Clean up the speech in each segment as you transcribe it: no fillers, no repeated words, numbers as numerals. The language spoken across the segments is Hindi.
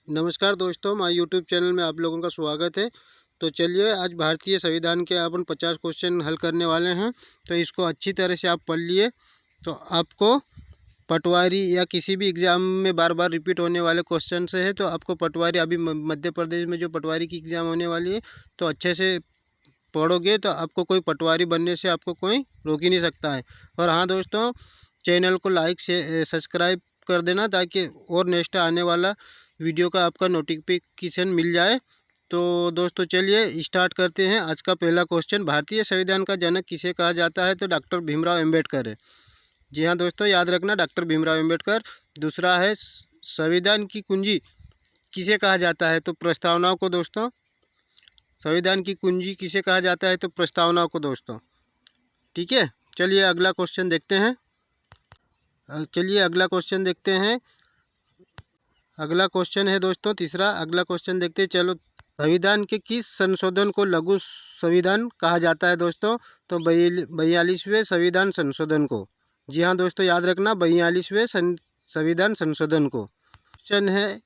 नमस्कार दोस्तों, हमारे यूट्यूब चैनल में आप लोगों का स्वागत है। तो चलिए आज भारतीय संविधान के अपन 50 क्वेश्चन हल करने वाले हैं। तो इसको अच्छी तरह से आप पढ़ लिए तो आपको पटवारी या किसी भी एग्ज़ाम में बार बार रिपीट होने वाले क्वेश्चन से है तो आपको पटवारी अभी मध्य प्रदेश में जो पटवारी की एग्ज़ाम होने वाली है तो अच्छे से पढ़ोगे तो आपको कोई पटवारी बनने से आपको कोई रोक ही नहीं सकता है। और हाँ दोस्तों, चैनल को लाइक से सब्सक्राइब कर देना ताकि और नेक्स्ट आने वाला वीडियो का आपका नोटिफिकेशन मिल जाए। तो दोस्तों चलिए स्टार्ट करते हैं। आज का पहला क्वेश्चन, भारतीय संविधान का जनक किसे कहा जाता है? तो डॉक्टर भीमराव अम्बेडकर है। जी हाँ दोस्तों, याद रखना डॉक्टर भीमराव अम्बेडकर। दूसरा है संविधान की कुंजी किसे कहा जाता है? तो प्रस्तावनाओं को दोस्तों। संविधान की कुंजी किसे कहा जाता है? तो प्रस्तावनाओं को दोस्तों। ठीक है, चलिए अगला क्वेश्चन देखते हैं। अगला क्वेश्चन है दोस्तों तीसरा। अगला क्वेश्चन देखते हैं। चलो, संविधान के किस संशोधन को लघु संविधान कहा जाता है दोस्तों? तो 42वें संविधान संशोधन को। जी हाँ दोस्तों, याद रखना 42वें संविधान संशोधन को। क्वेश्चन है,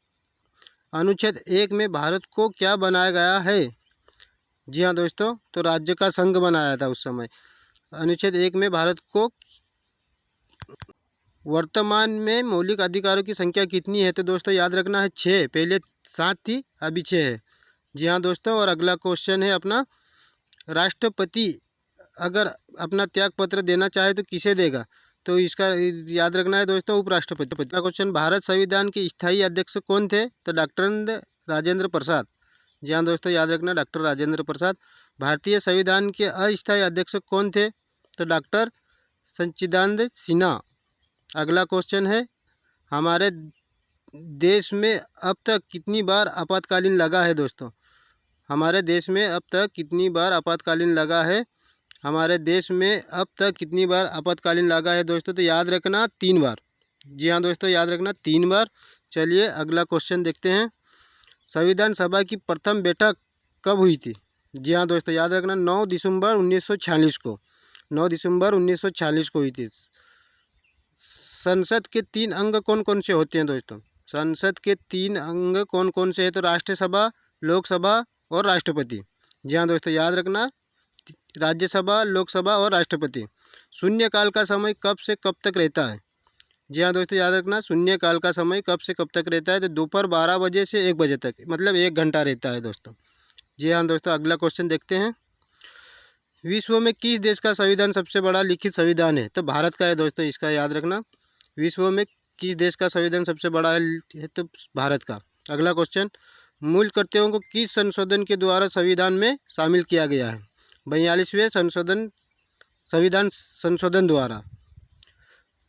अनुच्छेद 1 में भारत को क्या बनाया गया है? जी हाँ दोस्तों, तो राज्य का संघ बनाया था उस समय। अनुच्छेद 1 में भारत को वर्तमान में मौलिक अधिकारों की संख्या कितनी है? तो दोस्तों याद रखना है 6। पहले 7 थी, अभी 6 है। जी हाँ दोस्तों, और अगला क्वेश्चन है अपना, राष्ट्रपति अगर अपना त्याग पत्र देना चाहे तो किसे देगा? तो इसका याद रखना है दोस्तों, उपराष्ट्रपति। अगला क्वेश्चन, भारत संविधान के स्थायी अध्यक्ष कौन थे? तो डॉक्टर राजेंद्र प्रसाद। जी हाँ दोस्तों, याद रखना डॉक्टर राजेंद्र प्रसाद। भारतीय संविधान के अस्थायी अध्यक्ष कौन थे? तो डॉक्टर सच्चिदानंद सिन्हा। अगला क्वेश्चन है, हमारे देश में अब तक कितनी बार आपातकालीन लगा है दोस्तों? हमारे देश में अब तक कितनी बार आपातकालीन लगा है? हमारे देश में अब तक कितनी बार आपातकालीन लगा है दोस्तों? तो याद रखना 3 बार। जी हाँ दोस्तों, याद रखना 3 बार। चलिए अगला क्वेश्चन देखते हैं। संविधान सभा की प्रथम बैठक कब हुई थी? जी हाँ दोस्तों, याद रखना 9 दिसंबर 1946 को। 9 दिसंबर 1946 को हुई थी। संसद के 3 अंग कौन कौन से होते हैं दोस्तों? संसद के 3 अंग कौन कौन से हैं? तो राज्यसभा, लोकसभा और राष्ट्रपति। जी हाँ दोस्तों, याद रखना राज्यसभा, लोकसभा और राष्ट्रपति। शून्यकाल का समय कब से कब तक रहता है? जी हाँ दोस्तों, याद रखना शून्यकाल का समय कब से कब तक रहता है? तो दोपहर 12 बजे से 1 बजे तक, मतलब 1 घंटा रहता है दोस्तों। जी हाँ दोस्तों, अगला क्वेश्चन देखते हैं। विश्व में किस देश का संविधान सबसे बड़ा लिखित संविधान है? तो भारत का है दोस्तों, इसका याद रखना। विश्व में किस देश का संविधान सबसे बड़ा है? तो भारत का। अगला क्वेश्चन, मूल कर्तव्यों को किस संशोधन के द्वारा संविधान में शामिल किया गया है? 42वें संविधान संशोधन द्वारा।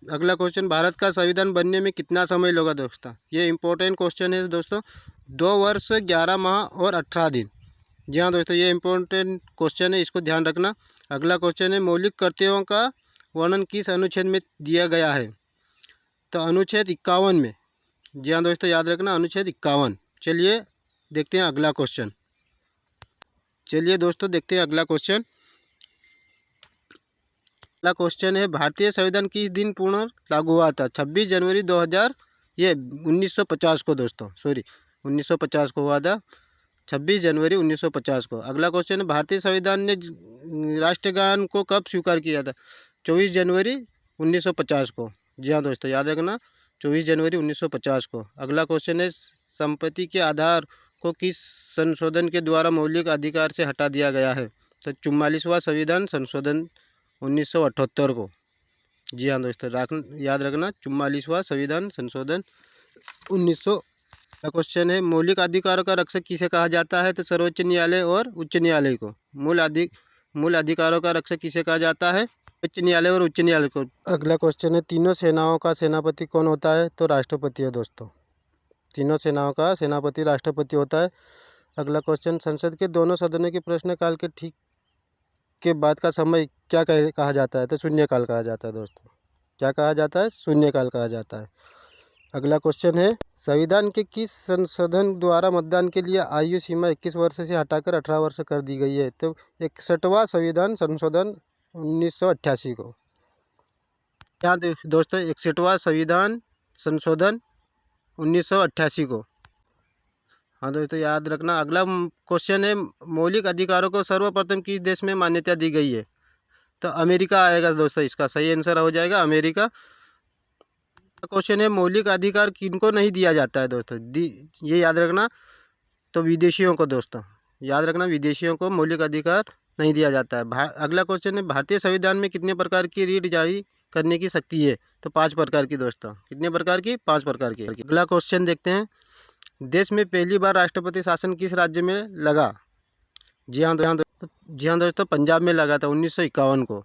अगला क्वेश्चन, भारत का संविधान बनने में कितना समय लगा दोस्तों? ये इंपॉर्टेंट क्वेश्चन है दोस्तों। 2 वर्ष 11 माह और 18 दिन। जी हाँ दोस्तों, ये इंपॉर्टेंट क्वेश्चन है, इसको ध्यान रखना। अगला क्वेश्चन है, मौलिक कर्तव्यों का वर्णन किस अनुच्छेद में दिया गया है? तो अनुच्छेद 51 में। जी हाँ दोस्तों, याद रखना अनुच्छेद 51। चलिए देखते हैं अगला क्वेश्चन। चलिए दोस्तों देखते हैं अगला क्वेश्चन। अगला क्वेश्चन है, भारतीय संविधान किस दिन पूर्ण लागू हुआ था? 26 जनवरी 2000 ये 1950 को दोस्तों, सॉरी 1950 को हुआ था, 26 जनवरी 1950 को। अगला क्वेश्चन है, भारतीय संविधान ने राष्ट्रगान को कब स्वीकार किया था? 24 जनवरी 1950 को। जी हाँ दोस्तों, याद रखना 24 जनवरी 1950 को। अगला क्वेश्चन है, संपत्ति के आधार को किस संशोधन के द्वारा मौलिक अधिकार से हटा दिया गया है? तो 44वां संविधान संशोधन 1978 को। जी हाँ दोस्तों, याद रखना 44वां संविधान संशोधन 1900। क्वेश्चन है, मौलिक अधिकारों का रक्षक किसे कहा जाता है? तो सर्वोच्च न्यायालय और उच्च न्यायालय को। मूल अधिकारों का रक्षक किसे कहा जाता है? उच्च न्यायालय और उच्च न्यायालय को। अगला क्वेश्चन है, तीनों सेनाओं का सेनापति कौन होता है? तो राष्ट्रपति है दोस्तों। तीनों सेनाओं का सेनापति राष्ट्रपति होता है। अगला क्वेश्चन, संसद के दोनों सदनों के प्रश्नकाल के ठीक के बाद का समय क्या कहा जाता है? तो शून्यकाल कहा जाता है दोस्तों। क्या कहा जाता है? शून्यकाल कहा जाता है। अगला क्वेश्चन है, संविधान के किस संशोधन द्वारा मतदान के लिए आयु सीमा 21 वर्ष से हटाकर 18 वर्ष कर दी गई है? तो 61वां संविधान संशोधन 1988 को। क्या दोस्तों, 61वां संविधान संशोधन 1988 को। हाँ दोस्तों याद रखना। अगला क्वेश्चन है, मौलिक अधिकारों को सर्वप्रथम किस देश में मान्यता दी गई है? तो अमेरिका आएगा दोस्तों, इसका सही आंसर हो जाएगा अमेरिका। क्वेश्चन है, मौलिक अधिकार किनको नहीं दिया जाता है दोस्तों? ये याद रखना, तो विदेशियों को दोस्तों, याद रखना विदेशियों को मौलिक अधिकार नहीं दिया जाता है। अगला क्वेश्चन है, भारतीय संविधान में कितने प्रकार की रीट जारी करने की शक्ति है? तो 5 प्रकार की दोस्तों। कितने प्रकार की? 5 प्रकार की। अगला क्वेश्चन देखते हैं, देश में पहली बार राष्ट्रपति शासन किस राज्य में लगा? जी हाँ दोस्तों, पंजाब में लगा था 1951 को,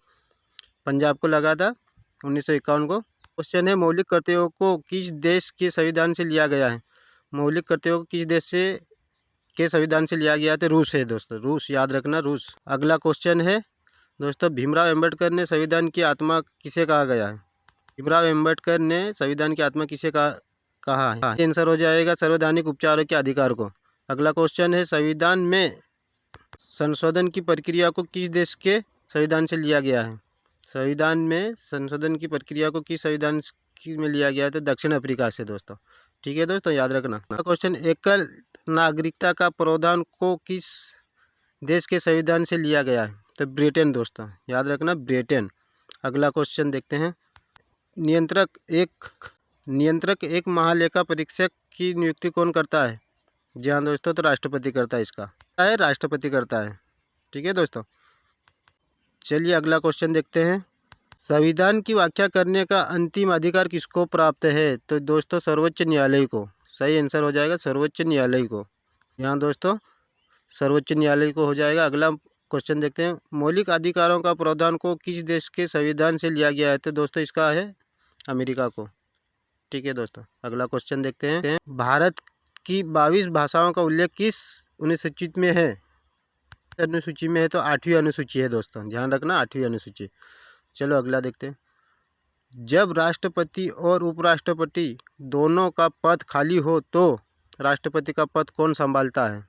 पंजाब को लगा था 1951 को। क्वेश्चन है, मौलिक कर्तव्यों को किस देश के संविधान से लिया गया है? मौलिक कर्तव्यों को किस देश से के संविधान से लिया गया? तो रूस है दोस्तों, रूस, याद रखना रूस। अगला क्वेश्चन है दोस्तों, भीमराव अंबेडकर ने संविधान की आत्मा किसे कहा गया है? भीमराव अंबेडकर ने संविधान की आत्मा किसे कहा है? आंसर हो जाएगा संवैधानिक उपचारों के अधिकार को। अगला क्वेश्चन है, संविधान में संशोधन की प्रक्रिया को किस देश के संविधान से लिया गया है? संविधान में संशोधन की प्रक्रिया को किस संविधान में लिया गया है? तो दक्षिण अफ्रीका से दोस्तों। ठीक है दोस्तों, याद रखना। क्वेश्चन, एकल नागरिकता का प्रावधान को किस देश के संविधान से लिया गया है? तो ब्रिटेन दोस्तों, याद रखना ब्रिटेन। अगला क्वेश्चन देखते हैं, नियंत्रक एक महालेखा परीक्षक की नियुक्ति कौन करता है? जी हाँ दोस्तों, तो राष्ट्रपति करता है, इसका राष्ट्रपति करता है। ठीक है दोस्तों, चलिए अगला क्वेश्चन देखते हैं, संविधान की व्याख्या करने का अंतिम अधिकार किसको प्राप्त है? तो दोस्तों सर्वोच्च न्यायालय को। सही आंसर हो जाएगा सर्वोच्च न्यायालय को। यहाँ दोस्तों सर्वोच्च न्यायालय को हो जाएगा। अगला क्वेश्चन देखते हैं, मौलिक अधिकारों का प्रावधान को किस देश के संविधान से लिया गया है? तो दोस्तों इसका है अमेरिका को। ठीक है दोस्तों, अगला क्वेश्चन देखते हैं, भारत की 22 भाषाओं का उल्लेख किस अनुसूची में है? अनुसूची में है तो 8वीं अनुसूची है दोस्तों, ध्यान रखना 8वीं अनुसूची। चलो अगला देखते हैं, जब राष्ट्रपति और उपराष्ट्रपति दोनों का पद खाली हो तो राष्ट्रपति का पद कौन संभालता है?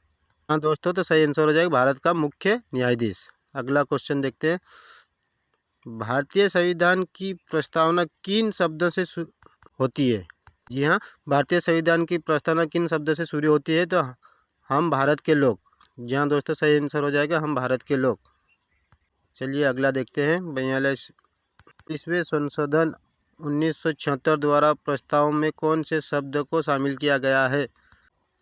हाँ दोस्तों, तो सही आंसर हो जाएगा भारत का मुख्य न्यायाधीश। अगला क्वेश्चन देखते हैं, भारतीय संविधान की प्रस्तावना किन शब्दों से होती है? जी हाँ, भारतीय संविधान की प्रस्तावना किन शब्दों से शुरू होती है? तो हम भारत के लोग। जी हाँ दोस्तों, सही आंसर हो जाएगा हम भारत के लोग। चलिए अगला देखते हैं, 42वें संशोधन 1976 द्वारा प्रस्ताव में कौन से शब्द को शामिल किया गया है?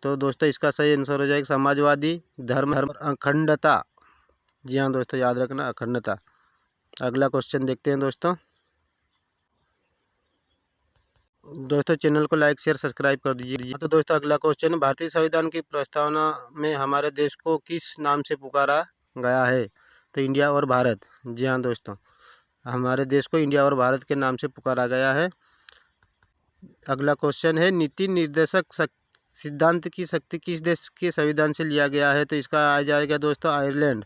तो दोस्तों इसका सही आंसर हो जाएगा समाजवादी, धर्म, अखंडता। जी हाँ दोस्तों, याद रखना अखंडता। अगला क्वेश्चन देखते हैं दोस्तों चैनल को लाइक शेयर सब्सक्राइब कर दीजिए। तो दोस्तों अगला क्वेश्चन, भारतीय संविधान की प्रस्तावना में हमारे देश को किस नाम से पुकारा गया है? तो इंडिया और भारत। जी हाँ दोस्तों, हमारे देश को इंडिया और भारत के नाम से पुकारा गया है। अगला क्वेश्चन है, नीति निर्देशक सिद्धांत की शक्ति किस देश के संविधान से लिया गया है? तो इसका आ जाएगा दोस्तों आयरलैंड।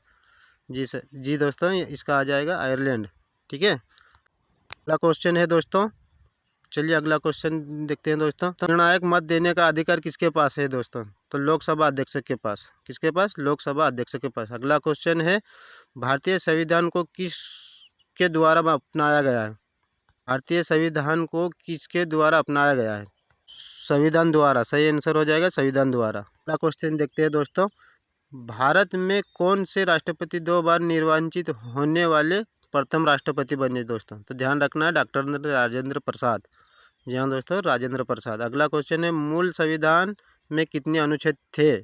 जी दोस्तों, इसका आ जाएगा आयरलैंड। ठीक है, अगला क्वेश्चन है दोस्तों, चलिए अगला क्वेश्चन देखते हैं दोस्तों, निर्णायक मत देने का अधिकार किसके पास है दोस्तों? तो लोकसभा अध्यक्ष के पास। किसके पास? लोकसभा अध्यक्ष के पास। अगला क्वेश्चन है, भारतीय संविधान को किसके द्वारा अपनाया गया है? भारतीय संविधान को किसके द्वारा अपनाया गया है? संविधान द्वारा। सही आंसर हो जाएगा संविधान द्वारा। अगला क्वेश्चन देखते हैं दोस्तों, भारत में कौन से राष्ट्रपति 2 बार निर्वाचित होने वाले प्रथम राष्ट्रपति बने दोस्तों? तो ध्यान रखना है डॉक्टर राजेंद्र प्रसाद। जी हाँ दोस्तों, राजेंद्र प्रसाद। अगला क्वेश्चन है, मूल संविधान में कितने अनुच्छेद थे?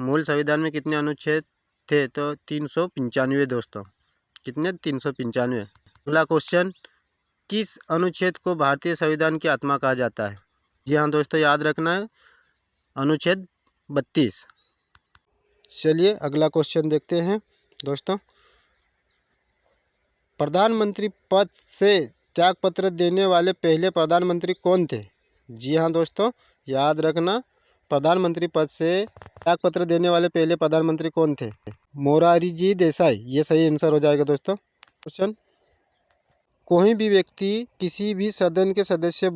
मूल संविधान में कितने अनुच्छेद थे? तो 395 दोस्तों। कितने? 395। अगला क्वेश्चन, किस अनुच्छेद को भारतीय संविधान की आत्मा कहा जाता है? जी हाँ दोस्तों, याद रखना है अनुच्छेद 32। चलिए अगला क्वेश्चन देखते हैं दोस्तों, प्रधानमंत्री पद से त्यागपत्र देने वाले पहले प्रधानमंत्री कौन थे? जी हाँ दोस्तों, याद रखना प्रधानमंत्री पद से त्यागपत्र देने वाले पहले प्रधानमंत्री कौन थे? मोरारजी जी देसाई। ये सही आंसर हो जाएगा दोस्तों। क्वेश्चन, कोई भी व्यक्ति किसी भी सदन के सदस्य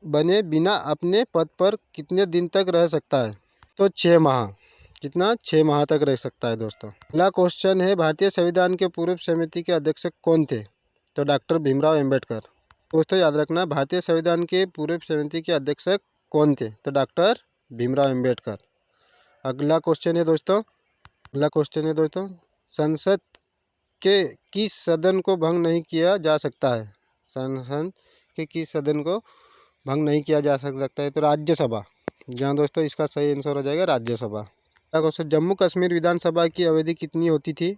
बने बिना अपने पद पर कितने दिन तक रह सकता है? तो 6 माह। कितना? 6 माह तक रह सकता है दोस्तों। अगला क्वेश्चन है, भारतीय संविधान के पूर्व समिति के अध्यक्ष कौन थे? तो डॉक्टर भीमराव अंबेडकर। दोस्तों याद रखना, भारतीय संविधान के पूर्व समिति के अध्यक्ष कौन थे? तो डॉक्टर भीमराव अंबेडकर। अगला क्वेश्चन है दोस्तों, संसद के किस सदन को भंग नहीं किया जा सकता है? संसद के किस सदन को भंग नहीं किया जा सकता है? तो राज्यसभा। जहाँ दोस्तों इसका सही आंसर हो जाएगा राज्यसभा। अगला क्वेश्चन, जम्मू कश्मीर विधानसभा की अवधि कितनी होती थी?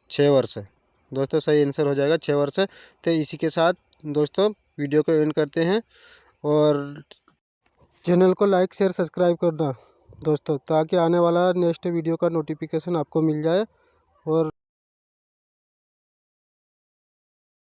6 वर्ष। दोस्तों सही आंसर हो जाएगा 6 वर्ष। तो इसी के साथ दोस्तों वीडियो को एंड करते हैं, और चैनल को लाइक शेयर सब्सक्राइब करना दोस्तों, ताकि आने वाला नेक्स्ट वीडियो का नोटिफिकेशन आपको मिल जाए। और